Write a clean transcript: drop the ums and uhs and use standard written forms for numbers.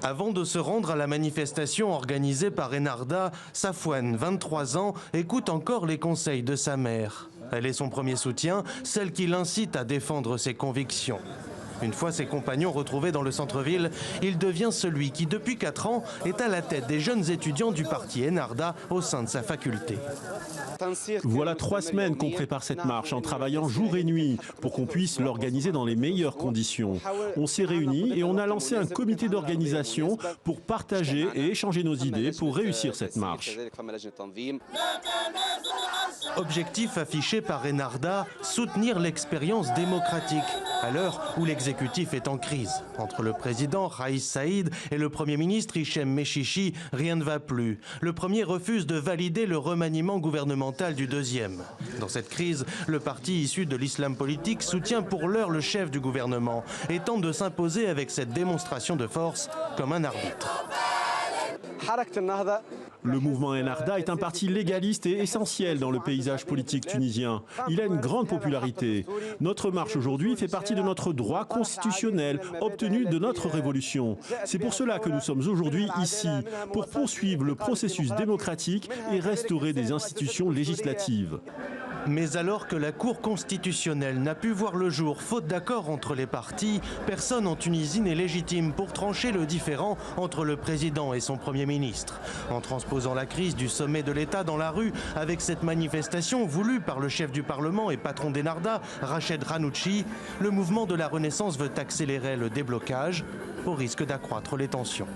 Avant de se rendre à la manifestation organisée par Enarda, Safwan, 23 ans, écoute encore les conseils de sa mère. Elle est son premier soutien, celle qui l'incite à défendre ses convictions. Une fois ses compagnons retrouvés dans le centre-ville, il devient celui qui, depuis 4 ans, est à la tête des jeunes étudiants du parti Enarda au sein de sa faculté. Voilà 3 semaines qu'on prépare cette marche en travaillant jour et nuit pour qu'on puisse l'organiser dans les meilleures conditions. On s'est réunis et on a lancé un comité d'organisation pour partager et échanger nos idées pour réussir cette marche. Objectif affiché par Enarda, soutenir l'expérience démocratique à l'heure où l'exécutif est en crise. Entre le président Raïs Saïd et le Premier ministre Hichem Mechichi, rien ne va plus. Le premier refuse de valider le remaniement gouvernemental du deuxième. Dans cette crise, le parti issu de l'islam politique soutient pour l'heure le chef du gouvernement et tente de s'imposer avec cette démonstration de force comme un arbitre. Le mouvement Enarda est un parti légaliste et essentiel dans le paysage politique tunisien. Il a une grande popularité. Notre marche aujourd'hui fait partie de notre droit constitutionnel obtenu de notre révolution. C'est pour cela que nous sommes aujourd'hui ici, pour poursuivre le processus démocratique et restaurer des institutions législatives. Mais alors que la Cour constitutionnelle n'a pu voir le jour, faute d'accord entre les partis, personne en Tunisie n'est légitime pour trancher le différend entre le président et son Premier ministre. En transposant la crise du sommet de l'État dans la rue, avec cette manifestation voulue par le chef du Parlement et patron d'Enarda, Rached Ghannouchi, le mouvement de la Renaissance veut accélérer le déblocage au risque d'accroître les tensions.